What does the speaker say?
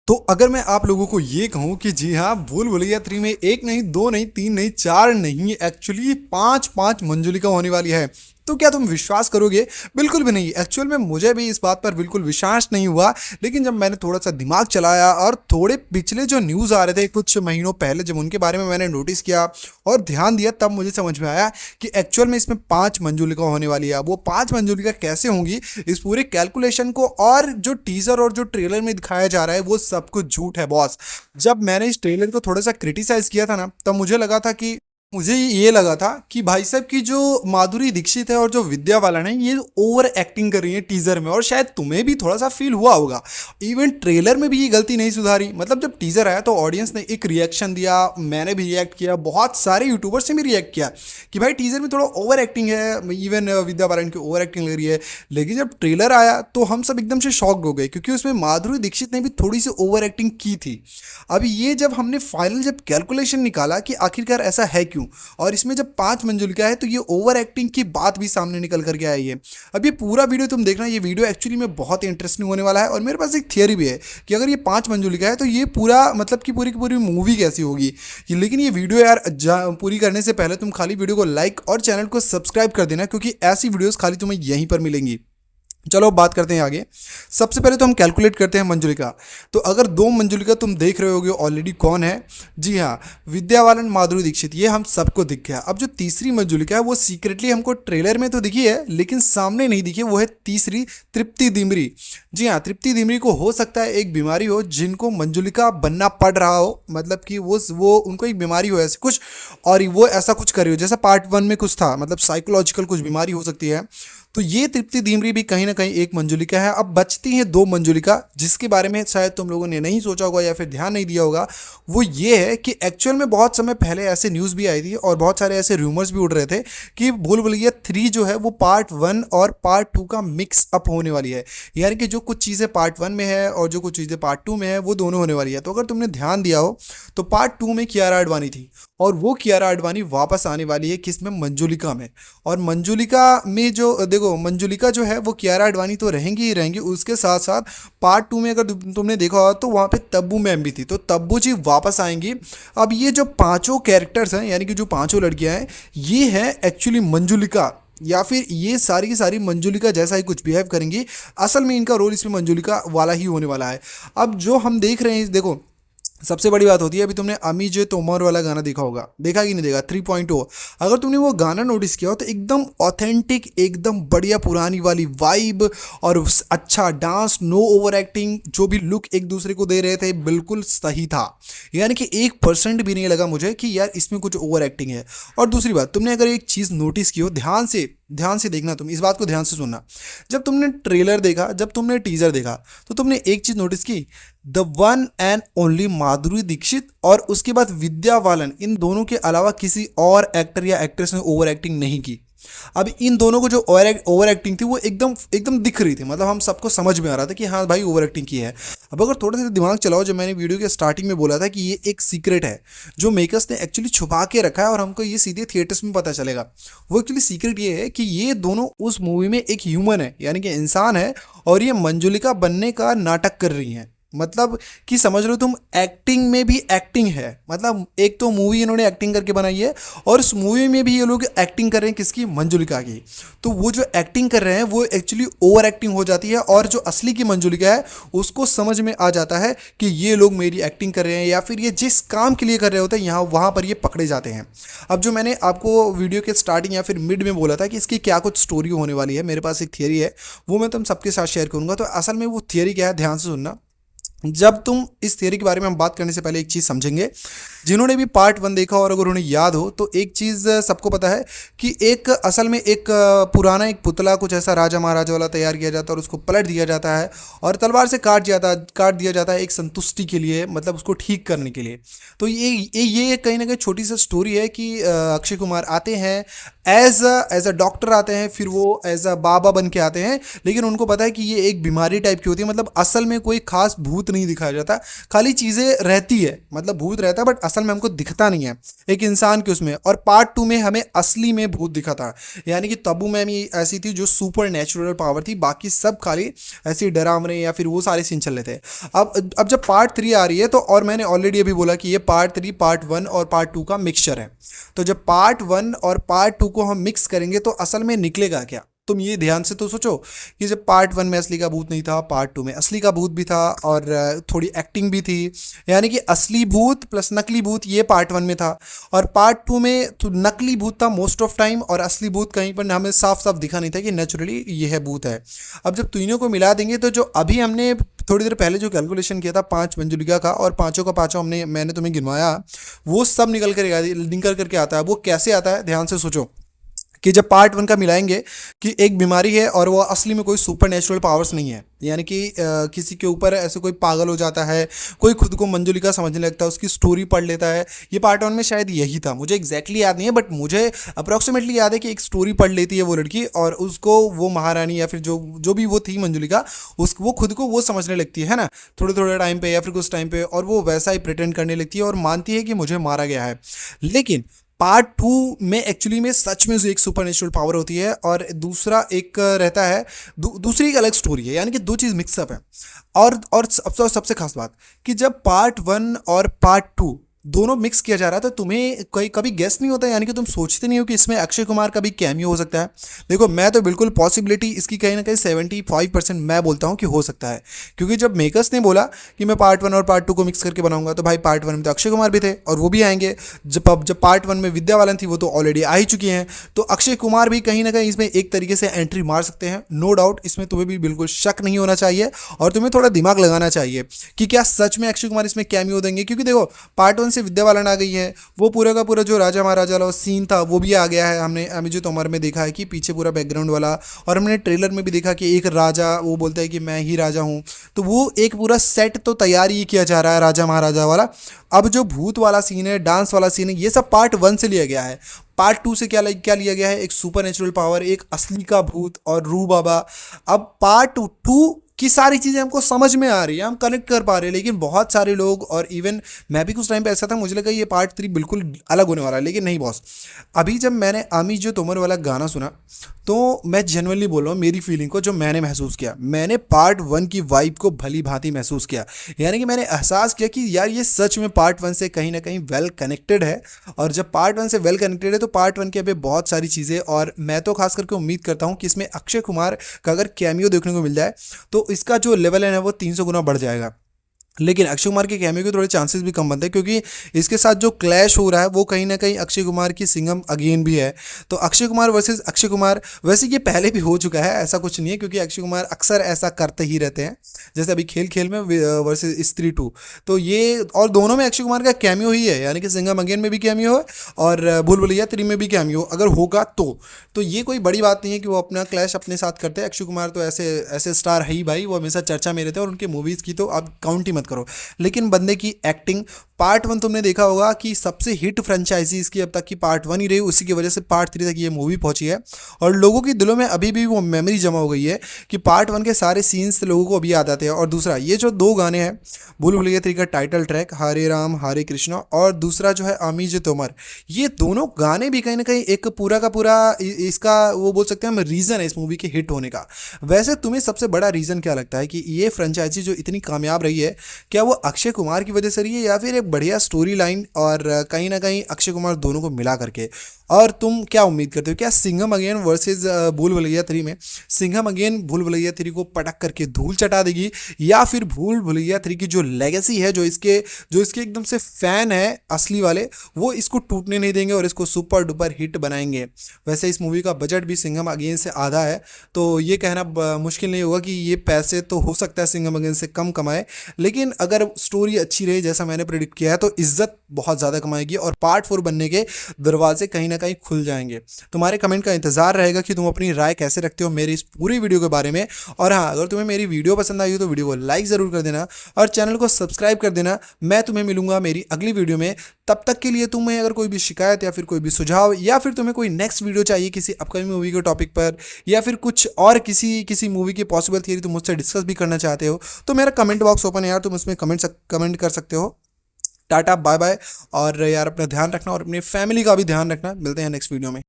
तो अगर मैं आप लोगों को ये कहूँ कि जी हाँ, भूल भुलैया 3 में एक नहीं, दो नहीं, तीन नहीं, चार नहीं, एक्चुअली पांच पांच मंजुलिका होने वाली है, तो क्या तुम विश्वास करोगे? बिल्कुल भी नहीं। एक्चुअल में मुझे भी इस बात पर बिल्कुल विश्वास नहीं हुआ, लेकिन जब मैंने थोड़ा सा दिमाग चलाया और थोड़े पिछले जो न्यूज़ आ रहे थे कुछ महीनों पहले, जब उनके बारे में मैंने नोटिस किया और ध्यान दिया, तब मुझे समझ में आया कि एक्चुअल में इसमें पांच मंजुलिका होने वाली है। वो पांच मंजुलिका कैसे होंगी, इस पूरे कैलकुलेशन को और जो टीजर और जो ट्रेलर में दिखाया जा रहा है वो सब कुछ झूठ है बॉस। जब मैंने इस ट्रेलर को थोड़ा सा क्रिटिसाइज किया था ना, तब मुझे ये लगा था कि भाई साहब की जो माधुरी दीक्षित है और जो विद्या बालन है, ये ओवर एक्टिंग कर रही है टीजर में, और शायद तुम्हें भी थोड़ा सा फील हुआ होगा। इवन ट्रेलर में भी ये गलती नहीं सुधारी। मतलब जब टीजर आया तो ऑडियंस ने एक रिएक्शन दिया, मैंने भी रिएक्ट किया, बहुत सारे यूट्यूबर्स ने भी रिएक्ट किया कि भाई टीजर में थोड़ा ओवर एक्टिंग है, इवन विद्या बालन की ओवर एक्टिंग लग रही है। लेकिन जब ट्रेलर आया तो हम सब एकदम से शॉक्ड हो गए, क्योंकि उसमें माधुरी दीक्षित ने भी थोड़ी सी ओवर एक्टिंग की थी। अभी ये जब हमने फाइनल जब कैलकुलेशन निकाला कि आखिरकार ऐसा है क्यों, और इसमें जब पांच मंजुलिका है, तो ये ओवर एक्टिंग की बात भी सामने निकल करके आई है। अब ये पूरा वीडियो तुम देखना, ये वीडियो एक्चुअली में बहुत ही इंटरेस्टिंग होने वाला है। और मेरे पास एक थियरी भी है कि अगर ये पांच मंजुलिका है तो ये पूरा मतलब कि पूरी की पूरी मूवी कैसी होगी। लेकिन ये वीडियो यार पूरी करने से पहले तुम खाली वीडियो को लाइक और चैनल को सब्सक्राइब कर देना, क्योंकि ऐसी वीडियोस खाली तुम्हें यहीं पर मिलेंगी। चलो अब बात करते हैं आगे। सबसे पहले तो हम कैलकुलेट करते हैं मंजुलिका। तो अगर दो मंजुलिका तुम देख रहे होगे ऑलरेडी, कौन है? जी हाँ, विद्या बालन, माधुरी दीक्षित, ये हम सबको दिख गया। अब जो तीसरी मंजुलिका है वो सीक्रेटली हमको ट्रेलर में तो दिखी है, लेकिन सामने नहीं दिखी। वो है तीसरी, तृप्ति दिमरी। जी हाँ, तृप्ति दिमरी को हो सकता है एक बीमारी हो, जिनको मंजुलिका बनना पड़ रहा हो, मतलब कि वो उनको एक बीमारी हो ऐसे कुछ, और वो ऐसा कुछ कर रही हो जैसा पार्ट 1 में कुछ था, मतलब साइकोलॉजिकल कुछ बीमारी हो सकती है। तो ये तृप्ति दिमरी भी कहीं ना कहीं एक मंजुलिका है। अब बचती हैं दो मंजुलिका, जिसके बारे में शायद तुम लोगों ने नहीं सोचा होगा या फिर ध्यान नहीं दिया होगा। वो ये है कि एक्चुअल में बहुत समय पहले ऐसे न्यूज़ भी आई थी और बहुत सारे ऐसे रूमर्स भी उड़ रहे थे कि भूल भुलैया 3 जो है वो पार्ट 1 और पार्ट 2 का मिक्स अप होने वाली है। यानी कि जो कुछ चीज़ें पार्ट 1 में है और जो कुछ चीज़ें पार्ट 2 में है, वो दोनों होने वाली है। तो अगर तुमने ध्यान दिया हो तो पार्ट 2 में कियारा आडवाणी थी, और वो कियारा आडवाणी वापस आने वाली है किसमें? मंजुलिका में। और मंजुलिका में जो देखो, मंजुलिका जो है वो कियारा आडवाणी तो रहेंगी ही रहेंगी, उसके साथ साथ पार्ट 2 में अगर तुमने देखा हो तो वहाँ पे तब्बू मैम भी थी, तो तब्बू जी वापस आएंगी। अब ये जो पांचों कैरेक्टर्स हैं, यानी कि जो पांचों लड़कियां हैं, ये है एक्चुअली मंजुलिका, या फिर ये सारी की सारी मंजुलिका जैसा ही कुछ बिहेव करेंगी। असल में इनका रोल इसमें मंजुलिका वाला ही होने वाला है। अब जो हम देख रहे हैं, देखो सबसे बड़ी बात होती है, अभी तुमने अमी जे तोमर वाला गाना देखा होगा, देखा कि नहीं देखा, 3.0। अगर तुमने वो गाना नोटिस किया हो तो एकदम ऑथेंटिक, एकदम बढ़िया पुरानी वाली वाइब, और अच्छा डांस, नो ओवर एक्टिंग, जो भी लुक एक दूसरे को दे रहे थे बिल्कुल सही था। यानी कि 1% भी नहीं लगा मुझे कि यार इसमें कुछ ओवर एक्टिंग है। और दूसरी बात, तुमने अगर एक चीज़ नोटिस की हो, ध्यान से देखना, तुम इस बात को ध्यान से सुनना। जब तुमने ट्रेलर देखा, जब तुमने टीजर देखा, तो तुमने एक चीज़ नोटिस की, the one and only Madhuri Dixit और उसके बाद विद्या बालन, इन दोनों के अलावा किसी और एक्टर या एक्ट्रेस ने ओवर एक्टिंग नहीं की। अब इन दोनों को जो ओवर एक्टिंग थी वो एकदम एकदम दिख रही थी, मतलब हम सबको समझ में आ रहा था कि हाँ भाई ओवर एक्टिंग की है। अब अगर थोड़ा सा दिमाग चलाओ, जो मैंने वीडियो के स्टार्टिंग में बोला था कि ये एक सीक्रेट है जो मेकर्स ने एक्चुअली छुपा के रखा है और हमको ये सीधे थिएटर्स में पता चलेगा। वो एक्चुअली सीक्रेट ये है कि ये दोनों उस मूवी में एक ह्यूमन है, यानी कि इंसान है, और ये मंजुलिका बनने का नाटक कर रही हैं। मतलब कि समझ लो तुम, एक्टिंग में भी एक्टिंग है। मतलब एक तो मूवी इन्होंने एक्टिंग करके बनाई है, और उस मूवी में भी ये लोग एक्टिंग कर रहे हैं किसकी? मंजुलिका की। तो वो जो एक्टिंग कर रहे हैं वो एक्चुअली ओवर एक्टिंग हो जाती है, और जो असली की मंजुलिका है उसको समझ में आ जाता है कि ये लोग मेरी एक्टिंग कर रहे हैं, या फिर ये जिस काम के लिए कर रहे होते हैं यहाँ वहाँ पर ये पकड़े जाते हैं। अब जो मैंने आपको वीडियो के स्टार्टिंग या फिर मिड में बोला था कि इसकी क्या कुछ स्टोरी होने वाली है, मेरे पास एक थियरी है, वो मैं तुम सबके साथ शेयर करूँगा। तो असल में वो थियरी क्या है, ध्यान से सुनना। जब तुम इस थियरी के बारे में हम बात करने से पहले एक चीज़ समझेंगे। जिन्होंने भी पार्ट 1 देखा और अगर उन्हें याद हो तो एक चीज़ सबको पता है कि एक असल में एक पुराना एक पुतला कुछ ऐसा राजा महाराजा वाला तैयार किया जाता है, और उसको पलट दिया जाता है और तलवार से काट दिया जाता है एक संतुष्टि के लिए, मतलब उसको ठीक करने के लिए। तो ये कहीं ना कहीं छोटी सी स्टोरी है कि अक्षय कुमार आते हैं एज अ डॉक्टर आते हैं, फिर वो एज अ बाबा बन के आते हैं, लेकिन उनको पता है कि ये एक बीमारी टाइप की होती है, मतलब असल में कोई खास भूत भूत नहीं दिखाया जाता, खाली चीज़ें रहती है, मतलब भूत रहता है बट असल में हमको दिखता नहीं है एक इंसान के उसमें। और पार्ट 2 में हमें असली में भूत दिखा था, यानी कि तब्बू मैम ही ऐसी थी जो सुपर नेचुरल पावर थी, बाकी सब खाली ऐसी डरावने या फिर वो सारे सीन चल रहे थे। अब जब पार्ट 3 आ रही है तो, और मैंने ऑलरेडी अभी बोला कि ये पार्ट 3 पार्ट 1 और पार्ट 2 का मिक्सचर है। तो जब पार्ट 1 और पार्ट 2 को हम मिक्स करेंगे तो असल में निकलेगा क्या, तुम ये ध्यान से तो सोचो कि जब पार्ट 1 में असली का भूत नहीं था, पार्ट 2 में असली का भूत भी था और थोड़ी एक्टिंग भी थी, यानी कि असली भूत प्लस नकली भूत ये पार्ट 1 में था। और पार्ट 2 में तो नकली भूत था मोस्ट ऑफ टाइम और असली भूत कहीं पर हमें साफ साफ दिखा नहीं था कि नेचुरली ये है भूत है। अब जब तीनों को मिला देंगे तो जो अभी हमने थोड़ी देर पहले जो कैलकुलेशन किया था 5 मंजुलिका का, और पांचों का पांचों मैंने तुम्हें गिनवाया, वो सब निकल करके आता है। वो कैसे आता है ध्यान से सोचो कि जब पार्ट 1 का मिलाएंगे कि एक बीमारी है और वो असली में कोई सुपर नेचुरल पावर्स नहीं है, यानी कि किसी के ऊपर ऐसे कोई पागल हो जाता है, कोई खुद को मंजुलिका समझने लगता है, उसकी स्टोरी पढ़ लेता है। ये पार्ट 1 में शायद यही था, मुझे एग्जैक्टली याद नहीं है बट मुझे अप्रॉक्सीमेटली याद है कि एक स्टोरी पढ़ लेती है वो लड़की और उसको वो महारानी या फिर जो भी वो थी मंजुलिका, वो खुद को वो समझने लगती है ना, थोड़े थोड़े टाइम पे या फिर कुछ टाइम पे, और वो वैसा ही प्रिटेंड करने लगती है और मानती है कि मुझे मारा गया है। लेकिन पार्ट 2 में एक्चुअली में सच में एक सुपर नेचुरल पावर होती है और दूसरा एक रहता है, दूसरी एक अलग स्टोरी है, यानी कि दो चीज़ मिक्सअप है। और सबसे खास बात कि जब पार्ट 1 और पार्ट 2 दोनों मिक्स किया जा रहा था, तुम्हें कोई कभी गेस नहीं होता, यानी कि तुम सोचते नहीं हो कि इसमें अक्षय कुमार का भी कैमियो हो सकता है। देखो मैं तो बिल्कुल पॉसिबिलिटी इसकी कहीं ना कहीं 75% मैं बोलता हूँ कि हो सकता है, क्योंकि जब मेकर्स ने बोला कि मैं पार्ट 1 और पार्ट 2 को मिक्स करके बनाऊंगा तो भाई पार्ट 1 में तो अक्षय कुमार भी थे और वो भी आएंगे, जब पार्ट 1 में विद्या बालन थी वो तो ऑलरेडी आ ही चुकी हैं, तो अक्षय कुमार भी कहीं ना कहीं इसमें एक तरीके से एंट्री मार सकते हैं। नो डाउट, इसमें तुम्हें भी बिल्कुल शक नहीं होना चाहिए और तुम्हें थोड़ा दिमाग लगाना चाहिए कि क्या सच में अक्षय कुमार इसमें कैमियो देंगे, क्योंकि देखो पार्ट 1 से विद्या बालन आ गई है, वो पूरा का पूरा जो राजा महाराजा वाला सीन था वो भी आ गया है। हमने अमिजीत तोमर में देखा है कि पीछे पूरा बैकग्राउंड वाला, और हमने ट्रेलर में भी देखा कि एक राजा वो बोलता है कि मैं ही राजा हूँ, तो वो एक पूरा सेट तो तैयार ही किया जा रहा है राजा महाराजा वाला। अब जो भूत वाला सीन है, डांस वाला सीन है, ये सब पार्ट 1 से लिया गया है। पार्ट 2 से क्या लिया गया है, एक सुपर नेचुरल पावर, एक असली का भूत और रू बाबा। अब पार्ट 2 की सारी चीज़ें हमको समझ में आ रही है, हम कनेक्ट कर पा रहे हैं, लेकिन बहुत सारे लोग और इवन मैं भी कुछ टाइम पे ऐसा था, मुझे लगा ये पार्ट 3 बिल्कुल अलग होने वाला है, लेकिन नहीं बॉस। अभी जब मैंने अमिजीत तोमर वाला गाना सुना तो मैं जेन्युइनली बोल रहा हूँ, मेरी फीलिंग को जो मैंने महसूस किया, मैंने पार्ट 1 की वाइब को भली भांति महसूस किया, यानी कि मैंने एहसास किया कि यार ये सच में पार्ट 1 से कहीं ना कहीं वेल कनेक्टेड है। और जब पार्ट 1 से वेल कनेक्टेड है तो पार्ट 1 के अभी बहुत सारी चीज़ें, और मैं तो खास करके उम्मीद करता हूँ कि इसमें अक्षय कुमार का अगर कैमियो देखने को मिल जाए तो इसका जो लेवल है वो 300 गुना बढ़ जाएगा। लेकिन अक्षय कुमार के कैमियो के थोड़े चांसेस भी कम बनते हैं, क्योंकि इसके साथ जो क्लैश हो रहा है वो कहीं ना कहीं अक्षय कुमार की सिंघम अगेन भी है। तो अक्षय कुमार वर्सेस अक्षय कुमार, वैसे ये पहले भी हो चुका है, ऐसा कुछ नहीं है, क्योंकि अक्षय कुमार अक्सर ऐसा करते ही रहते हैं, जैसे अभी खेल खेल में वर्सेस स्त्री 2, तो ये और दोनों में अक्षय कुमार का कैमियो ही है, यानी कि सिंघम अगेन में भी कैमियो है और भूल भुलैया 3 में भी कैमियो अगर होगा तो ये कोई बड़ी बात नहीं है कि वो अपना क्लैश अपने साथ करते हैं। अक्षय कुमार तो ऐसे स्टार है ही भाई, वो हमेशा चर्चा में रहते हैं और उनके मूवीज़ की तो आप काउंट ही मत करो। लेकिन बंदे की एक्टिंग, पार्ट 1 तुमने देखा होगा कि सबसे हिट फ्रेंचाइजी इसकी अब तक की पार्ट 1 ही रही, उसी की वजह से पार्ट 3 तक ये मूवी पहुंची है और लोगों के दिलों में अभी भी वो मेमोरी जमा हो गई है कि पार्ट 1 के सारे सीन्स लोगों को अभी याद आते हैं। और दूसरा ये जो 2 गाने हैं, भूल भुलैया 3 का टाइटल ट्रैक हरे राम हरे कृष्णा और दूसरा जो है अमिजीत तोमर, ये दोनों गाने भी कहीं ना कहीं एक पूरा का पूरा इसका वो बोल सकते हैं हम रीज़न है इस मूवी के हिट होने का। वैसे तुम्हें सबसे बड़ा रीज़न क्या लगता है कि ये फ्रेंचाइजी जो इतनी कामयाब रही है, क्या वो अक्षय कुमार की वजह से रही है या फिर एक बढ़िया स्टोरी लाइन और कहीं ना कहीं अक्षय कुमार दोनों को मिला करके? और तुम क्या उम्मीद करते हो, क्या सिंघम अगेन वर्सेस भूल भुलैया 3 में सिंघम अगेन भूल भुलैया 3 को पटक करके धूल चटा देगी, या फिर भूल भुलैया 3 की जो लेगेसी है, जो इसके एकदम से फैन है असली वाले, वो इसको टूटने नहीं देंगे और इसको सुपर डुपर हिट बनाएंगे? वैसे इस मूवी का बजट भी सिंघम अगेन से आधा है, तो ये कहना मुश्किल नहीं होगा कि ये पैसे तो हो सकता है सिंघम अगेन से कम कमाए, लेकिन अगर स्टोरी अच्छी रही जैसा मैंने प्रेडिक्ट किया है तो इज्जत बहुत ज़्यादा कमाएगी और पार्ट 4 बनने के दरवाजे कहीं ना कहीं खुल जाएंगे। तुम्हारे कमेंट का इंतजार रहेगा कि तुम अपनी राय कैसे रखते हो मेरी इस पूरी वीडियो के बारे में। और हाँ, अगर तुम्हें मेरी वीडियो पसंद आई हो तो वीडियो को लाइक ज़रूर कर देना और चैनल को सब्सक्राइब कर देना। मैं तुम्हें मिलूंगा मेरी अगली वीडियो में। तब तक के लिए तुम्हें अगर कोई भी शिकायत या फिर कोई भी सुझाव या फिर तुम्हें कोई नेक्स्ट वीडियो चाहिए किसी अपकमिंग मूवी के टॉपिक पर, या फिर कुछ और किसी मूवी की पॉसिबल थियरी तुम मुझसे डिस्कस भी करना चाहते हो, तो मेरा कमेंट बॉक्स ओपन है यार, तुम उसमें कमेंट कर सकते हो। Tata bye bye. और यार अपना ध्यान रखना और अपनी फैमिली का भी ध्यान रखना। मिलते हैं नेक्स्ट वीडियो में।